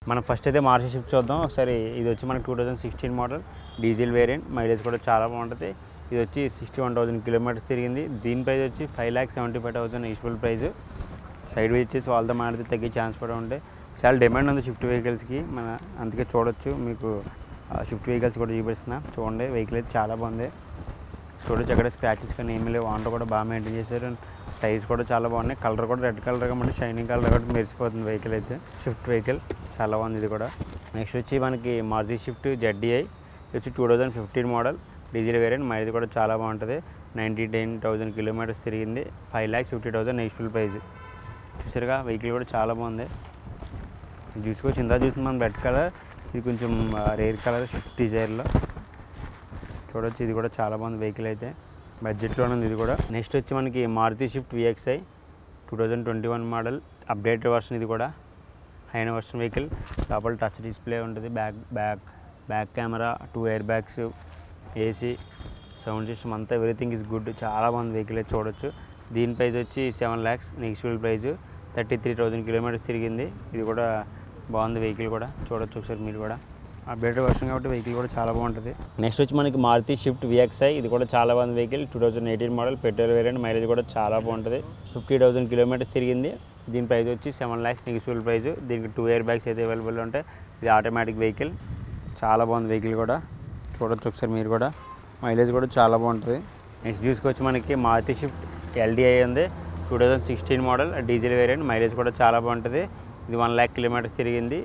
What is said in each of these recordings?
మనం ఫస్ట్ అయితే మార్చి షిఫ్ట్ చూద్దాం ఒకసారి. ఇది వచ్చి మనకి 2016 మోడల్ డీజిల్ వేరియంట్, మైలేజ్ కూడా చాలా బాగుంటుంది. ఇది వచ్చి 61,000 కిలోమీటర్స్ తిరిగింది. దీని ప్రైస్ వచ్చి 5,75,000 యూజువల్ ప్రైస్. సైడ్ వే ఇచ్చేసి వాళ్ళతో మాడితే తగ్గే ఛాన్స్ కూడా ఉంటాయి. చాలా డిమాండ్ ఉంది షిఫ్ట్ వెహికల్స్కి, మన అందుకే చూడొచ్చు. మీకు షిఫ్ట్ వెహికల్స్ కూడా చూపిస్తున్నా చూడండి. వెహికల్ అయితే చాలా బాగుంది. చూడొచ్చు అక్కడ స్క్రాచెస్ కానీ ఏమీ లేవు. ఆంటో కూడా బాగా మెయింటైన్ చేశారు. టైర్స్ కూడా చాలా బాగున్నాయి. కలర్ కూడా రెడ్ కలర్ కాబట్టి షైనింగ్ కలర్ కాబట్టి మెరిసిపోతుంది వెహికల్ అయితే. షిఫ్ట్ వెహికల్ చాలా బాగుంది ఇది కూడా. నెక్స్ట్ వచ్చి మనకి మారుతి షిఫ్ట్ ZDI. ఇది వచ్చి 2015 మోడల్ డీజిల్ వేరియంట్, మైలేజ్ కూడా చాలా బాగుంటుంది. 99,000 కిలోమీటర్స్ తిరిగింది. 5,50,000 యూజువల్ ప్రైస్. చూసారుగా వెహికల్ కూడా చాలా బాగుంది. చూసుకోవచ్చు. ఇంత చూస్తుంది మనం రెడ్ కలర్, ఇది కొంచెం రేర్ కలర్ షిఫ్ట్ డిజైర్లో. చూడొచ్చు ఇది కూడా చాలా బాగుంది వెహికల్ అయితే. బడ్జెట్లో ఉంది ఇది కూడా. నెక్స్ట్ వచ్చి మనకి Maruti Swift VXI 2021 model updated version. ఇది కూడా హైన వర్షన్ వెహికల్. లోపల టచ్ డిస్ప్లే ఉంటుంది. Back camera, 2 air bags, AC, sound system అంతా ఎవ్రీథింగ్ ఈజ్ గుడ్. చాలా బాగుంది వెహికల్ అయితే చూడొచ్చు. దీని ప్రైస్ వచ్చి 7 lakhs నెక్స్ట్వల్ ప్రైస్. 33,000 కిలోమీటర్స్ తిరిగింది. ఇది కూడా బాగుంది వెహికల్ కూడా. చూడొచ్చు ఒకసారి మీరు కూడా. అప్డేటెడ్ వర్షన్ కాబట్టి వెహికల్ కూడా చాలా బాగుంటుంది. నెక్స్ట్ వచ్చి మనకి మారుతి షిఫ్ట్ VXI. ఇది కూడా చాలా బాగుంది vehicle. 2018 model petrol variant, mileage కూడా చాలా బాగుంటుంది. 50,000 కిలోమీటర్స్ తిరిగింది. దీని ప్రైస్ వచ్చి 7 lakhs నెక్స్ట్వల్ ప్రైస్. దీనికి 2 ఎయిర్ బ్యాగ్స్ అయితే అవైలబుల్ ఉంటాయి. ఇది ఆటోమేటిక్ వెహికల్. చాలా బాగుంది వెహికల్ కూడా. చూడొచ్చు ఒకసారి మీరు కూడా. మైలేజ్ కూడా చాలా బాగుంటుంది. నెక్స్ట్ చూసుకోవచ్చు మనకి మారుతి షిఫ్ట్ LDI ఉంది. 2016 మోడల్ డీజిల్ వేరియంట్, మైలేజ్ కూడా చాలా బాగుంటుంది. ఇది 1 lakh కిలోమీటర్స్ తిరిగింది.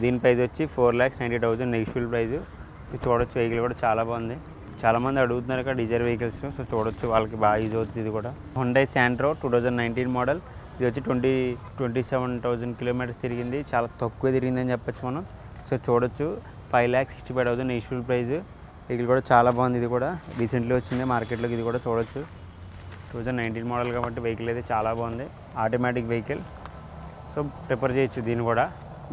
దీని ప్రైస్ వచ్చి 4,90,000 నెక్స్ట్వల్ ప్రైస్. చూడొచ్చు వెహికల్ కూడా చాలా బాగుంది. చాలామంది అడుగుతున్నారు ఇక్కడ డీజిల్ వెహికల్స్. సో చూడొచ్చు వాళ్ళకి బాగా యూజ్ అవుతుంది. ఇది కూడా హుండై శాంట్రో 2019 మోడల్. ఇది వచ్చి 27,000 కిలోమీటర్స్ తిరిగింది. చాలా తక్కువ తిరిగిందని చెప్పొచ్చు మనం. సో చూడొచ్చు 5,65,000 నెక్స్ట్వల్ ప్రైస్. వెహికల్ కూడా చాలా బాగుంది. ఇది కూడా రీసెంట్లీ వచ్చింది మార్కెట్లోకి. ఇది కూడా చూడొచ్చు 2019 మోడల్ కాబట్టి వెహికల్ అయితే చాలా బాగుంది. Automatic vehicle. సో ప్రిఫర్ చేయొచ్చు దీన్ని కూడా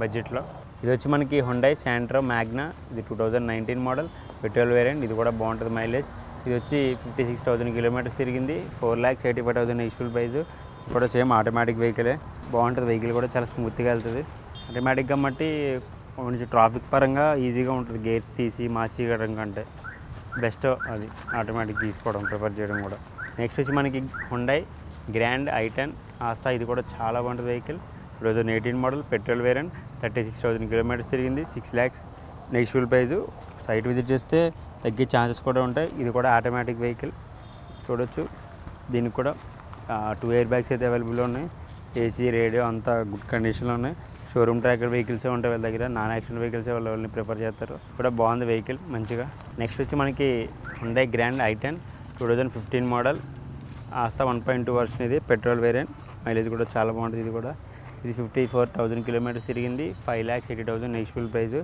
బడ్జెట్లో. ఇది వచ్చి మనకి హుండై శాంట్రో మ్యాగ్నా. ఇది 2019 మోడల్ పెట్రోల్ వేరియంట్. ఇది కూడా బాగుంటుంది మైలేజ్. ఇది వచ్చి 56,000 కిలోమీటర్స్ తిరిగింది. 4,85,000 నెక్స్ట్వల్ ప్రైస్. కూడా సేమ్ ఆటోమేటిక్ వెహికలే. బాగుంటుంది వెహికల్ కూడా. చాలా స్మూత్గా వెళ్తుంది. ఆటోమేటిక్ కాబట్టి కొంచెం ట్రాఫిక్ పరంగా ఈజీగా ఉంటుంది. గేర్స్ తీసి మార్చేయడం కంటే బెస్ట్ అది ఆటోమేటిక్ తీసుకోవడం ప్రిఫర్ చేయడం కూడా. నెక్స్ట్ వచ్చి మనకి హుండై గ్రాండ్ i10 ఆస్తా. ఇది కూడా చాలా బాగుంటుంది vehicle. 2018 model petrol variant, 36,000 kilometres తిరిగింది. 6 lakhs నెక్స్ట్వల్ ప్రైజు. సైట్ విజిట్ చేస్తే తగ్గే ఛాన్సెస్ కూడా ఉంటాయి. ఇది కూడా ఆటోమేటిక్ వెహికల్. చూడొచ్చు దీనికి కూడా 2 ఎయిర్ బ్యాగ్స్ అయితే అవైలబుల్లో ఉన్నాయి. AC, రేడియో అంతా గుడ్ కండిషన్లో ఉన్నాయి. షోరూమ్ ట్రాకర్ వెహికల్సే ఉంటాయి వాళ్ళ దగ్గర. నాన్ యాక్సిడెంట్ వెహికల్సే వాళ్ళని ప్రిఫర్ చేస్తారు. కూడా బాగుంది వెహికల్ మంచిగా. నెక్స్ట్ వచ్చి మనకి హుండై గ్రాండ్ i10 2015 మోడల్ ఆస్తా 1.2 వర్షన్. ఇది పెట్రోల్ వేరియంట్, మైలేజ్ కూడా చాలా బాగుంటుంది. ఇది 54,000 కిలోమీటర్స్ తిరిగింది. 5,80,000 నెక్స్ట్వల్ ప్రైస్.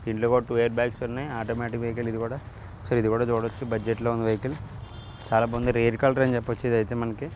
దీంట్లో కూడా 2 ఎయిర్ బ్యాగ్స్ ఉన్నాయి. ఆటోమేటిక్ వెహికల్ ఇది కూడా. సరే ఇది కూడా చూడొచ్చు. బడ్జెట్లో ఉంది వెహికల్. చాలా బాగుంది. రేర్ కలర్ అని చెప్పొచ్చు ఇది అయితే మనకి.